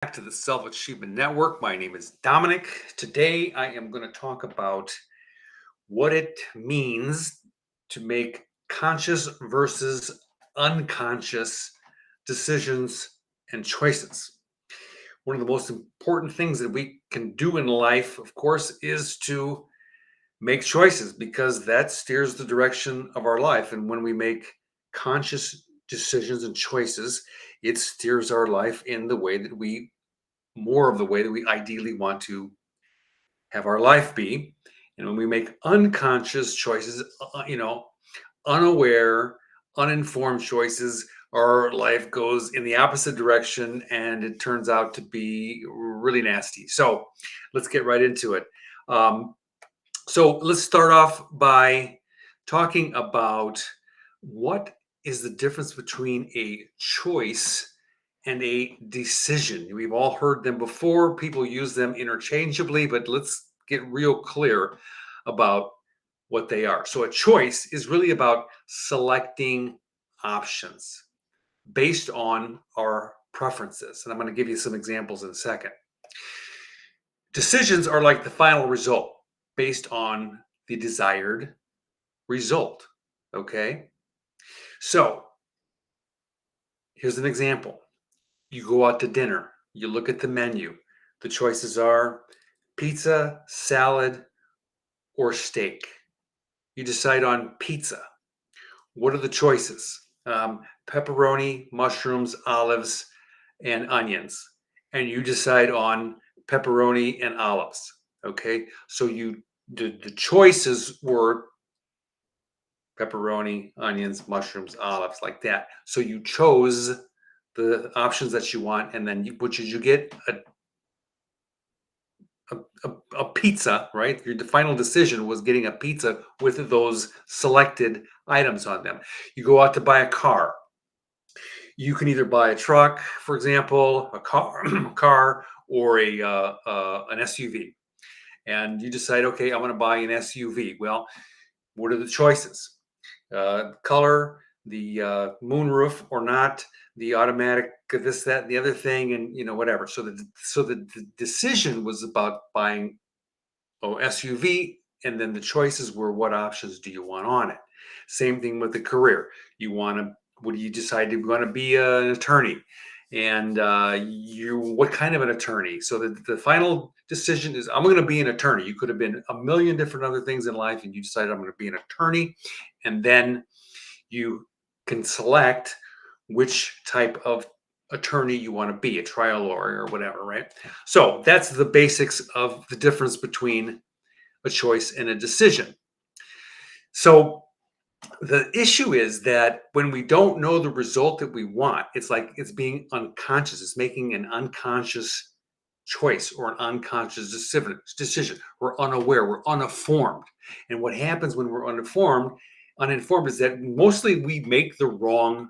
Back to the Self Achievement Network. My name is Dominic. Today I am going to talk about what it means to make conscious versus unconscious decisions and choices. One of the most important things that we can do in life, of course, is to make choices because that steers the direction of our life. And when we make conscious decisions and choices, it steers our life in the way that we more of the way that we ideally want to have our life be. And when we make unconscious choices, unaware, uninformed choices, our life goes in the opposite direction and it turns out to be really nasty. So let's get right into it. Um, so let's start off by talking about what is the difference between a choice and a decision. We've all heard them before. People use them interchangeably, but let's get real clear about what they are. So, a choice is really about selecting options based on our preferences. And I'm going to give you some examples in a second. Decisions are like the final result based on the desired result. Okay. So, here's an example. You go out to dinner, you look at the menu. The choices are pizza, salad, or steak. You decide on pizza. What are the choices? Pepperoni, mushrooms, olives, and onions. And you decide on pepperoni and olives. Okay, so the choices were pepperoni, onions, mushrooms, olives, like that. So you chose the options that you want, and then what did you get? A pizza, right? Your final decision was getting a pizza with those selected items on them. You go out to buy a car. You can either buy a truck, for example, a car, car, or an SUV, and you decide, okay, I want to buy an SUV. Well, what are the choices? Color, the moonroof or not, the automatic this, that, and the other thing, and whatever. So the decision was about buying SUV, and then the choices were what options do you want on it. Same thing with the career. You want to what do you decide? You want to be an attorney, and you what kind of an attorney? So the final decision is I'm going to be an attorney. You could have been a million different other things in life, and you decided I'm going to be an attorney, and then you can select which type of attorney you want to be, a trial lawyer or whatever, right? So that's the basics of the difference between a choice and a decision. So the issue is that when we don't know the result that we want, it's like it's being unconscious. It's making an unconscious choice or an unconscious decision. We're unaware, we're uninformed. And what happens when we're uninformed is that mostly we make the wrong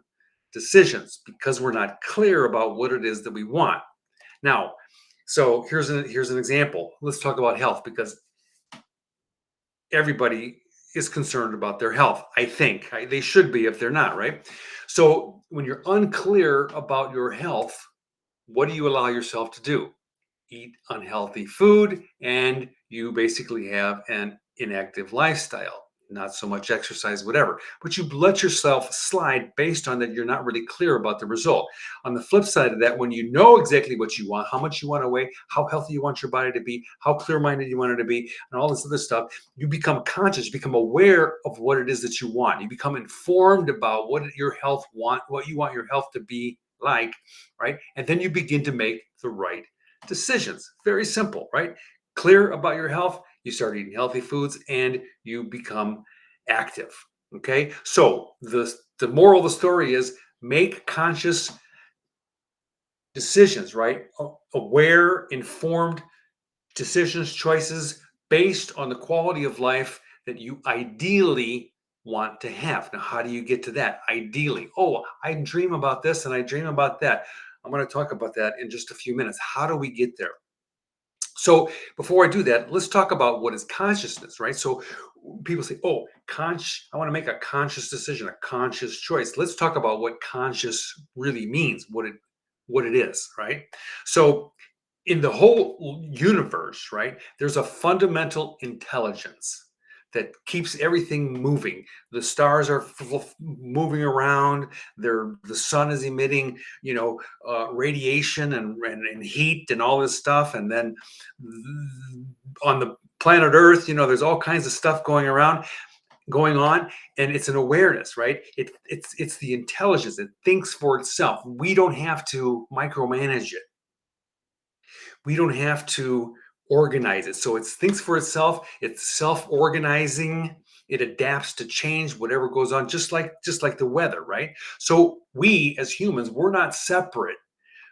decisions because we're not clear about what it is that we want. Now, so here's an example. Let's talk about health because everybody is concerned about their health. I think they should be if they're not, right? So when you're unclear about your health, what do you allow yourself to do? Eat unhealthy food, and you basically have an inactive lifestyle, not so much exercise, whatever. But you let yourself slide based on that you're not really clear about the result. On the flip side of that, when you know exactly what you want, how much you want to weigh, how healthy you want your body to be, how clear-minded you want it to be, and all this other stuff, you become conscious, you become aware of what it is that you want. You become informed about what your health want, what you want your health to be like, right? And then you begin to make the right decisions. Very simple, right? Clear about your health, you start eating healthy foods, and you become active. Okay, so the moral of the story is make conscious decisions, right? Aware, informed decisions, choices based on the quality of life that you ideally want to have. Now, how do you get to that? Ideally, oh, I dream about this and I dream about that. I'm going to talk about that in just a few minutes. How do we get there? So before I do that, let's talk about what is consciousness, right? So people say, "Oh, I want to make a conscious decision, a conscious choice." Let's talk about what conscious really means, what it is, right? So in the whole universe, right, there's a fundamental intelligence that keeps everything moving. The stars are moving around. The sun is emitting, radiation and heat and all this stuff. And then on the planet Earth, there's all kinds of stuff going on, and it's an awareness, right? It's the intelligence. It thinks for itself. We don't have to micromanage it. We don't have to organize it. So it thinks for itself. It's self-organizing. It adapts to change, whatever goes on, just like the weather, right? So we as humans, we're not separate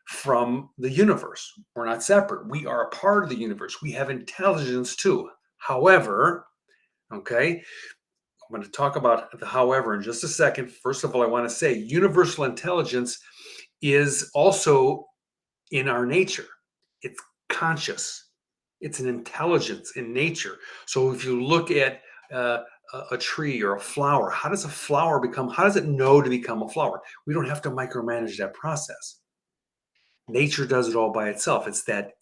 from the universe. We're not separate. We are a part of the universe. We have intelligence too. However, okay, I'm going to talk about the however in just a second. First of all, I want to say universal intelligence is also in our nature. It's conscious. It's an intelligence in nature. So if you look at a tree or a flower, how does a flower become? How does it know to become a flower? We don't have to micromanage that process. Nature does it all by itself. It's that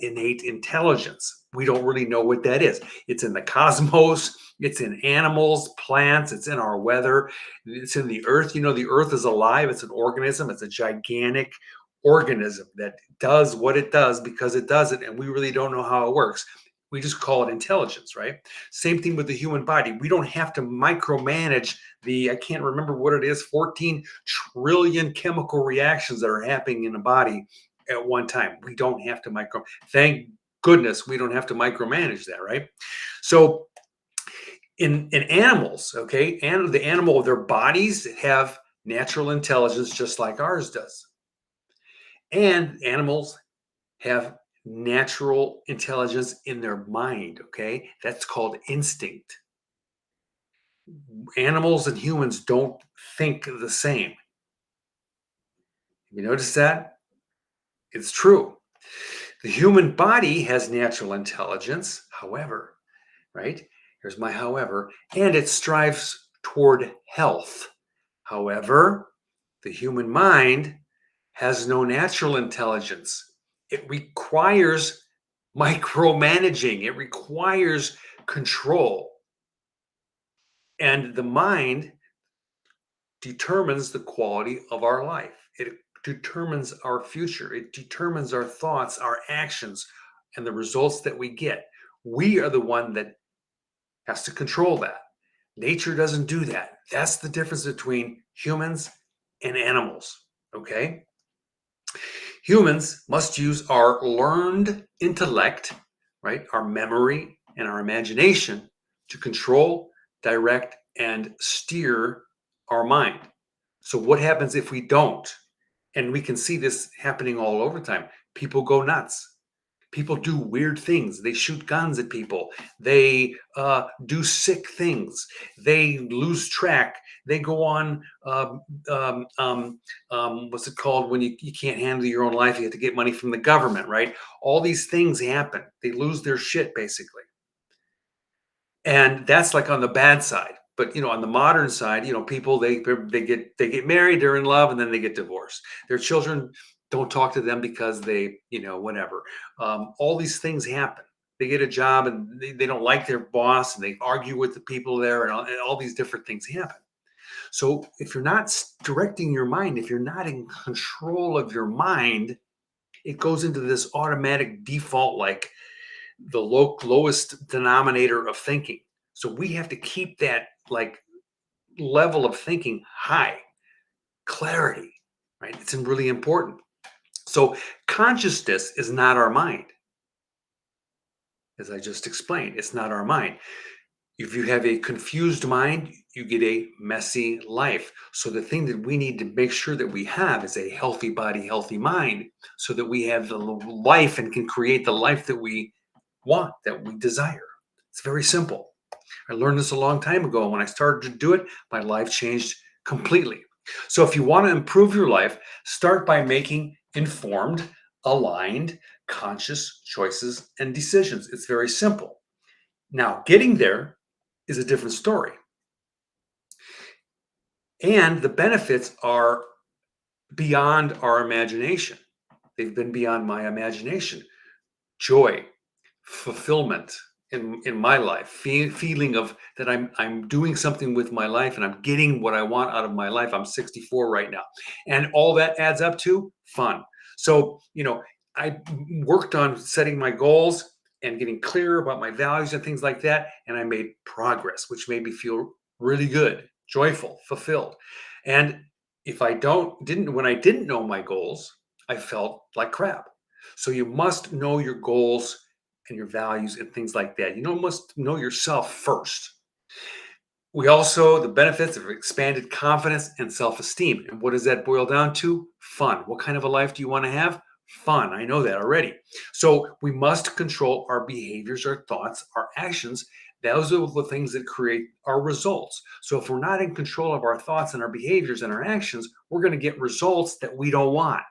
innate intelligence. We don't really know what that is. It's in the cosmos, it's in animals, plants, it's in our weather, it's in the earth. The earth is alive, it's an organism, it's a gigantic organism that does what it does because it does it, and we really don't know how it works. We just call it intelligence, right? Same thing with the human body. We don't have to micromanage I can't remember what it is, 14 trillion chemical reactions that are happening in the body at one time. We don't have to thank goodness we don't have to micromanage that, right? So in animals, okay, and their bodies have natural intelligence just like ours does. And animals have natural intelligence in their mind, okay? That's called instinct. Animals and humans don't think the same. You notice that? It's true. The human body has natural intelligence, however, right? Here's my however, and it strives toward health. However, the human mind has no natural intelligence. It requires micromanaging, it requires control. And the mind determines the quality of our life. It determines our future. It determines our thoughts, our actions, and the results that we get. We are the one that has to control that. Nature doesn't do that. That's the difference between humans and animals. Okay? Humans must use our learned intellect, right? Our memory and our imagination to control, direct, and steer our mind. So, what happens if we don't? And we can see this happening all over the time. People go nuts. People do weird things. They shoot guns at people. They do sick things. They lose track. They go on, what's it called when you can't handle your own life? You have to get money from the government, right? All these things happen. They lose their shit, basically. And that's like on the bad side. But on the modern side, people they get married, they're in love, and then they get divorced. Their children don't talk to them because they whatever. All these things happen. They get a job and they don't like their boss, and they argue with the people there, and all these different things happen. So if you're not directing your mind, if you're not in control of your mind, it goes into this automatic default, like the lowest denominator of thinking. So we have to keep that like level of thinking high, clarity, right? It's really important. So consciousness is not our mind. As I just explained, it's not our mind. If you have a confused mind, you get a messy life. So the thing that we need to make sure that we have is a healthy body, healthy mind, so that we have the life and can create the life that we want, that we desire. It's very simple. I learned this a long time ago. And when I started to do it, my life changed completely. So if you want to improve your life, start by making informed, aligned, conscious choices and decisions. It's very simple. Now, getting there is a different story. And the benefits are beyond our imagination. They've been beyond my imagination. Joy, fulfillment in my life, feeling of that I'm doing something with my life and I'm getting what I want out of my life. I'm 64 right now, and all that adds up to fun. So I worked on setting my goals and getting clear about my values and things like that, and I made progress, which made me feel really good, joyful, fulfilled. And if I don't didn't when I didn't know my goals, I felt like crap. So you must know your goals and your values and things like that. Must know yourself first. We also, the benefits of expanded confidence and self esteem. And what does that boil down to? Fun. What kind of a life do you want to have? Fun. I know that already. So we must control our behaviors, our thoughts, our actions. Those are the things that create our results. So if we're not in control of our thoughts and our behaviors and our actions, we're going to get results that we don't want.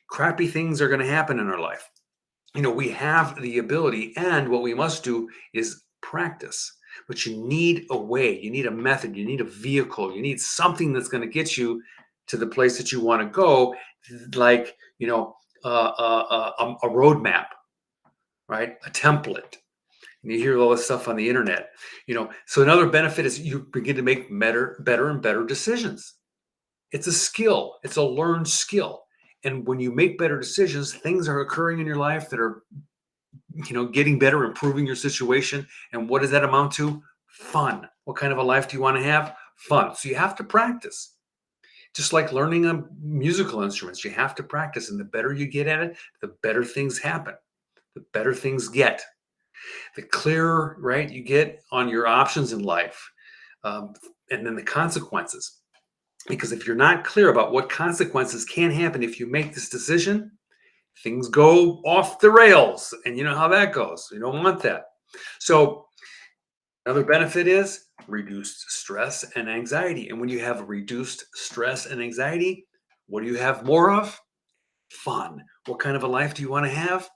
Crappy things are going to happen in our life. We have the ability, and what we must do is practice. But you need a way, you need a method, you need a vehicle, you need something that's going to get you to the place that you want to go, like a roadmap, right? A template. And you hear all this stuff on the internet. So another benefit is you begin to make better and better decisions. It's a skill. It's a learned skill. And when you make better decisions, things are occurring in your life that are getting better, improving your situation. And what does that amount to? Fun. What kind of a life do you want to have? Fun. So you have to practice. Just like learning musical instruments, you have to practice. And the better you get at it, the better things happen, the better things get. The clearer, right, you get on your options in life, and then the consequences. Because if you're not clear about what consequences can happen if you make this decision, things go off the rails, and you know how that goes. You don't want that. So another benefit is reduced stress and anxiety. And when you have reduced stress and anxiety, what do you have more of? Fun. What kind of a life do you want to have?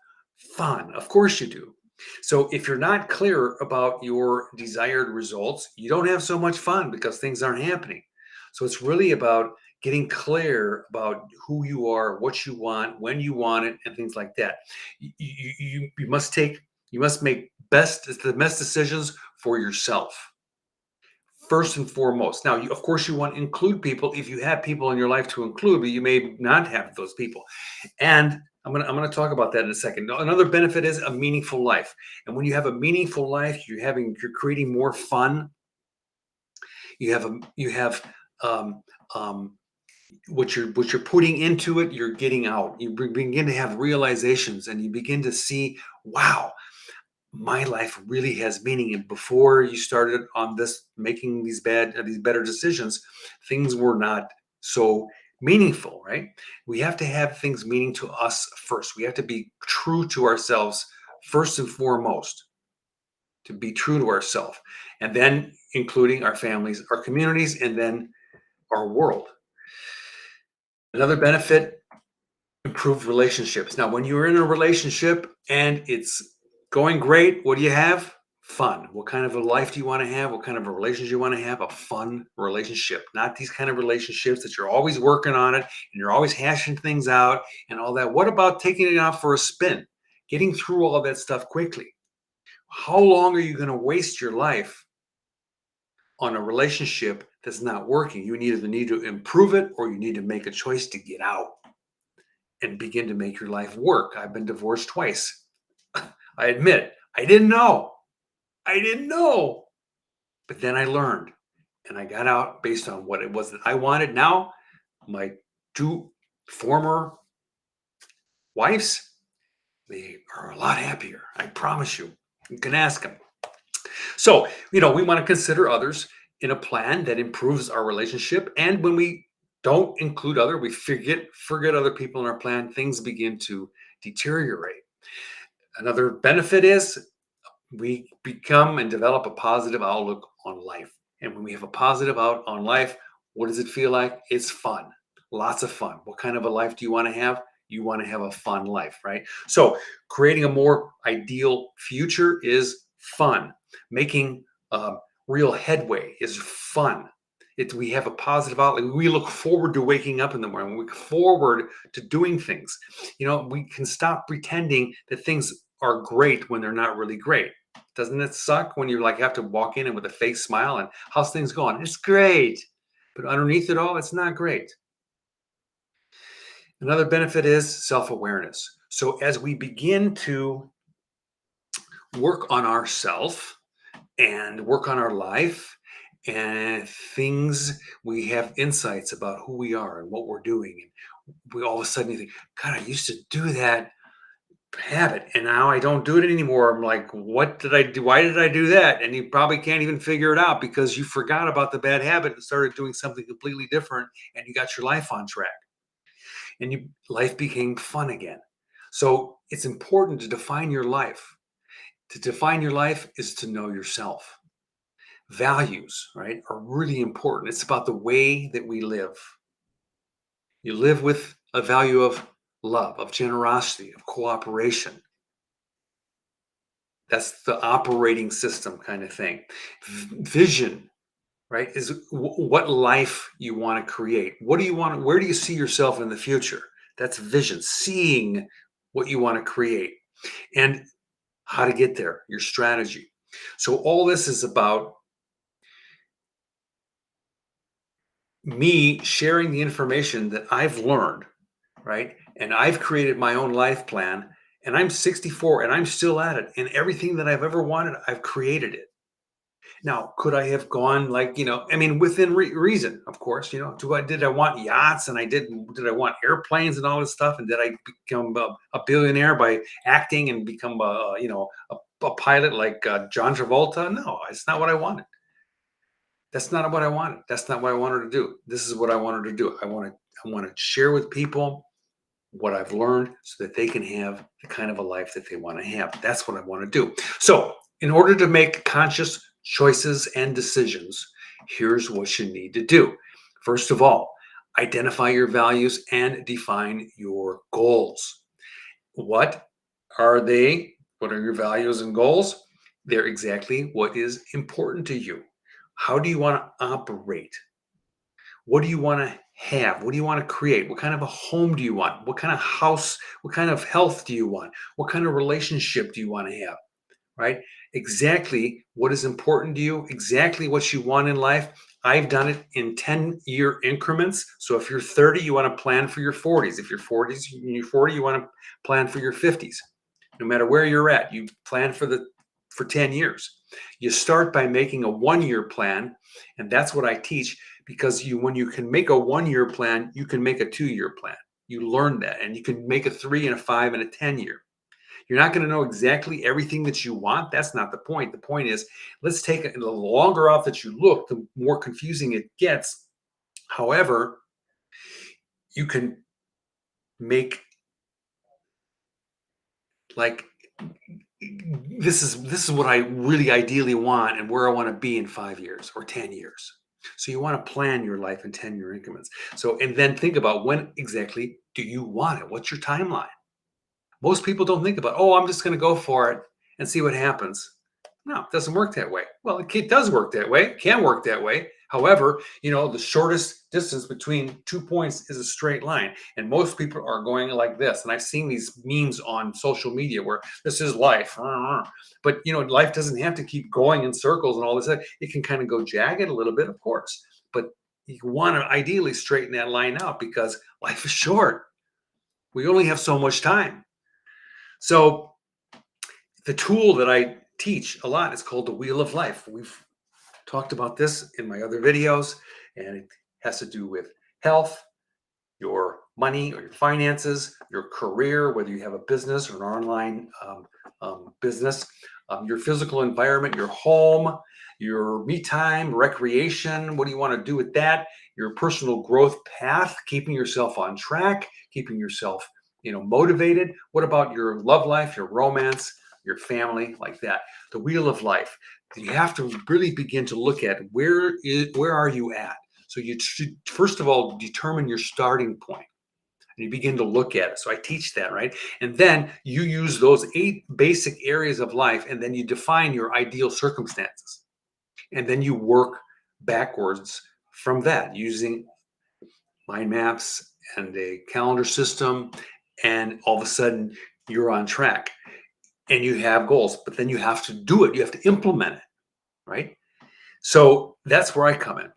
Fun. Of course you do. So if you're not clear about your desired results, you don't have so much fun because things aren't happening. So it's really about getting clear about who you are, what you want, when you want it, and things like that. You must make the best decisions for yourself first and foremost. Now, of course, you want to include people if you have people in your life to include, but you may not have those people. And I'm gonna talk about that in a second. Another benefit is a meaningful life. And when you have a meaningful life, you're creating more fun. You have um, um, what you're putting into it, you're getting out. You begin to have realizations, and you begin to see, wow, my life really has meaning. And before you started on this, making these better decisions, things were not so meaningful, right? We have to have things meaning to us first. We have to be true to ourselves first and foremost, to be true to ourselves, and then including our families, our communities, and then our world. Another benefit, improved relationships. Now, when you're in a relationship and it's going great, what do you have? Fun. What kind of a life do you want to have? What kind of a relationship you want to have? A fun relationship, not these kind of relationships that you're always working on it and you're always hashing things out and all that. What about taking it out for a spin, getting through all of that stuff quickly? How long are you going to waste your life on a relationship that's not working? You either need to improve it or you need to make a choice to get out and begin to make your life work. I've been divorced twice. I admit it. I didn't know. I didn't know. But then I learned and I got out based on what it was that I wanted. Now, my two former wives, they are a lot happier. I promise you. You can ask them. So, we want to consider others in a plan that improves our relationship. And when we don't include we forget other people in our plan, things begin to deteriorate. Another benefit is we become and develop a positive outlook on life. And when we have a positive out on life, what does it feel like? It's fun. Lots of fun. What kind of a life do you want to have? You want to have a fun life, right? So creating a more ideal future is fun. Making real headway is fun. We have a positive outlook. We look forward to waking up in the morning. We look forward to doing things. We can stop pretending that things are great when they're not really great. Doesn't it suck when you like have to walk in and with a fake smile and how's things going? It's great. But underneath it all, it's not great. Another benefit is self-awareness. So as we begin to work on ourself and work on our life and things, we have insights about who we are and what we're doing. And we all of a sudden you think, God, I used to do that habit and now I don't do it anymore. I'm like, what did I do? Why did I do that? And you probably can't even figure it out because you forgot about the bad habit and started doing something completely different and you got your life on track and life became fun again. So it's important to define your life. To define your life is to know yourself. Values, right, are really important. It's about the way that we live. You live with a value of love, of generosity, of cooperation. That's the operating system kind of thing. Vision, right, is what life you want to create. What do you want? Where do you see yourself in the future? That's vision, seeing what you want to create and how to get there, your strategy. So all this is about me sharing the information that I've learned, right? And I've created my own life plan, and I'm 64 and I'm still at it. And everything that I've ever wanted, I've created it. Now, could I have gone like, I mean, within reason, of course, did I want yachts and did I want airplanes and all this stuff? And did I become a billionaire by acting and become a pilot like John Travolta? No, it's not what I wanted. That's not what I wanted. That's not what I wanted to do. This is what I wanted to do. I want to share with people what I've learned so that they can have the kind of a life that they want to have. That's what I want to do. So, in order to make conscious choices and decisions, here's what you need to do. First of all, identify your values and define your goals. What are they? What are your values and goals? They're exactly what is important to you. How do you want to operate? What do you want to have? What do you want to create? What kind of a home do you want? What kind of house? What kind of health do you want? What kind of relationship do you want to have? Right? Exactly what is important to you, exactly what you want in life. I've done it in 10-year increments. So if you're 30, you want to plan for your 40s. If you're 40, you want to plan for your 50s. No matter where you're at, you plan for 10 years. You start by making a 1-year plan, and that's what I teach because when you can make a 1-year plan, you can make a 2-year plan. You learn that, and you can make a 3 and a 5 and a 10-year. You're not going to know exactly everything that you want. That's not the point. The point is, let's take it. The longer off that you look, the more confusing it gets. However, you can make like this is what I really ideally want and where I want to be in 5 years or 10 years. So you want to plan your life in 10-year increments. So and then think about when exactly do you want it? What's your timeline? Most people don't think about, oh, I'm just going to go for it and see what happens. No, it doesn't work that way. Well, it does work that way. It can work that way. However, the shortest distance between 2 points is a straight line. And most people are going like this. And I've seen these memes on social media where this is life. But, life doesn't have to keep going in circles and all this. It can kind of go jagged a little bit, of course. But you want to ideally straighten that line out because life is short. We only have so much time. So the tool that I teach a lot is called the Wheel of Life. We've talked about this in my other videos, and it has to do with health, your money or your finances, your career, whether you have a business or an online business, your physical environment, your home, your me time, recreation. What do you want to do with that? Your personal growth path, keeping yourself on track, keeping yourself motivated. What about your love life, your romance, your family, like that? The Wheel of Life. You have to really begin to look at where are you at. So you should first of all determine your starting point, and you begin to look at it. So I teach that, right? And then you use those 8 basic areas of life, and then you define your ideal circumstances, and then you work backwards from that using mind maps and a calendar system, and all of a sudden you're on track and you have goals, but then you have to do it. You have to implement it, right? So that's where I come in.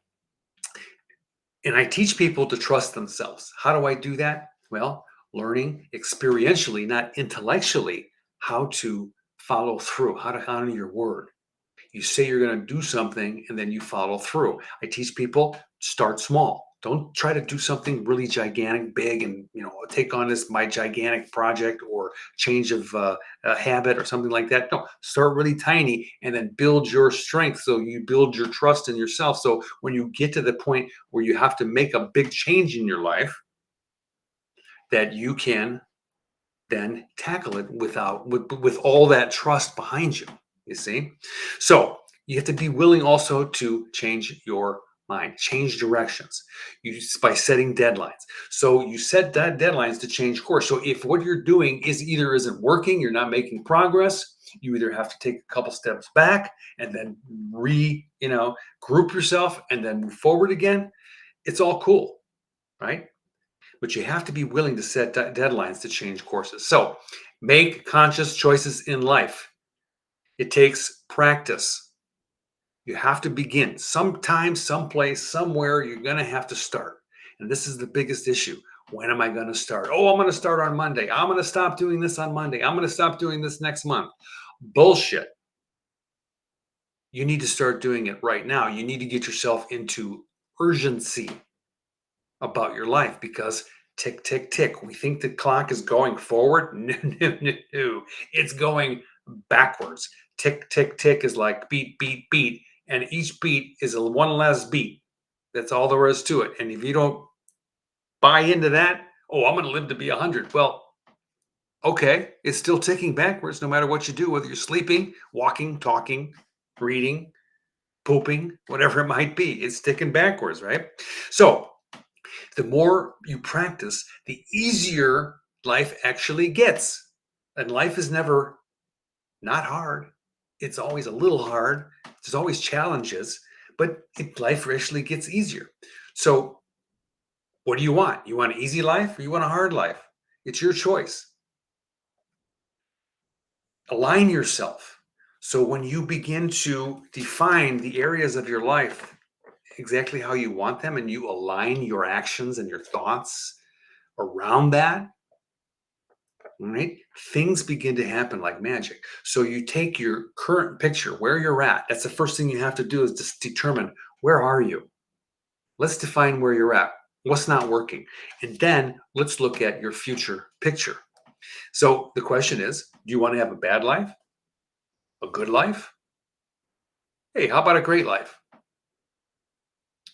And I teach people to trust themselves. How do I do that? Well, learning experientially, not intellectually, how to follow through, how to honor your word. You say you're going to do something and then you follow through. I teach people start small. Don't try to do something really gigantic, big, and take on this my gigantic project or change of a habit or something like that. No, start really tiny and then build your strength. So you build your trust in yourself. So when you get to the point where you have to make a big change in your life, that you can then tackle it with all that trust behind you. You see, so you have to be willing also to change your mind, change directions, by setting deadlines. So you set that deadlines to change course. So if what you're doing isn't working, you're not making progress, you either have to take a couple steps back and then group yourself and then move forward again. It's all cool, right? But you have to be willing to set deadlines to change courses. So make conscious choices in life. It takes practice. You have to begin. Sometime, someplace, somewhere, you're going to have to start. And this is the biggest issue. When am I going to start? Oh, I'm going to start on Monday. I'm going to stop doing this on Monday. I'm going to stop doing this next month. Bullshit. You need to start doing it right now. You need to get yourself into urgency about your life, because tick, tick, tick. We think the clock is going forward. No, no, no, no. It's going backwards. Tick, tick, tick is like beat, beat, beat. And each beat is one less beat. That's all there is to it. And if you don't buy into that, oh, I'm going to live to be 100. Well, okay. It's still ticking backwards no matter what you do, whether you're sleeping, walking, talking, reading, pooping, whatever it might be. It's ticking backwards, right? So the more you practice, the easier life actually gets. And life is never not hard. It's always a little hard. There's always challenges, but life actually gets easier. So what do you want? You want an easy life or you want a hard life? It's your choice. Align yourself. So when you begin to define the areas of your life exactly how you want them, and you align your actions and your thoughts around that, right? Things begin to happen like magic. So you take your current picture, where you're at. That's the first thing you have to do, is just determine, where are you? Let's define where you're at. What's not working? And then let's look at your future picture. So the question is, do you want to have a bad life? A good life? Hey, how about a great life?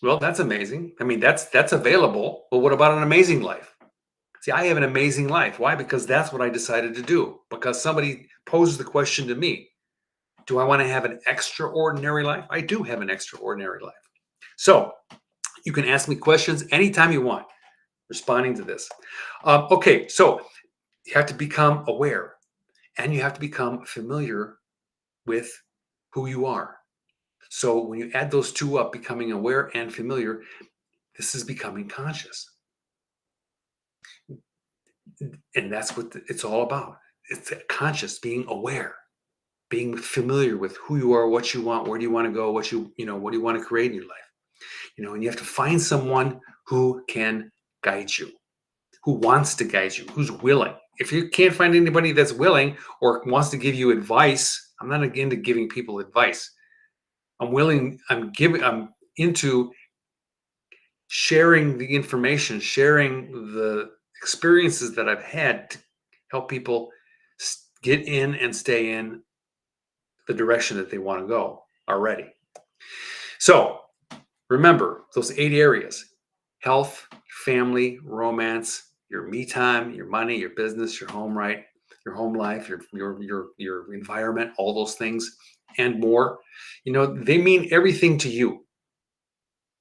Well, that's amazing. I mean, that's available. But what about an amazing life? See, I have an amazing life. Why? Because that's what I decided to do. Because somebody posed the question to me, do I want to have an extraordinary life? I do have an extraordinary life. So you can ask me questions anytime you want, responding to this. Okay, so you have to become aware, and you have to become familiar with who you are. So when you add those two up, becoming aware and familiar, this is becoming conscious. And that's what it's all about. It's conscious, being aware, being familiar with who you are, what you want, where do you want to go, what what do you want to create in your life. And you have to find someone who can guide you, who wants to guide you, who's willing. If you can't find anybody that's willing or wants to give you advice, I'm not into giving people advice. I'm into sharing the information, sharing the experiences that I've had to help people get in and stay in the direction that they want to go already. So remember those 8 areas: health, family, romance, your me time, your money, your business, your home your home life, your environment, all those things and more. They mean everything to you.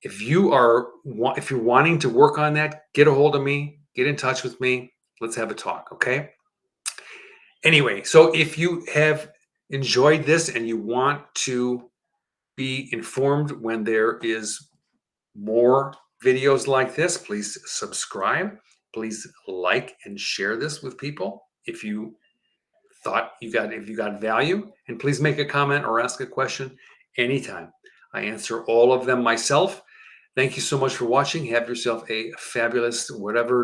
If you're wanting to work on that, get a hold of me, get in touch with me. Let's have a talk, okay? Anyway, so if you have enjoyed this and you want to be informed when there is more videos like this, please subscribe. Please like and share this with people if you thought if you got value, and please make a comment or ask a question anytime. I answer all of them myself. Thank you so much for watching. Have yourself a fabulous whatever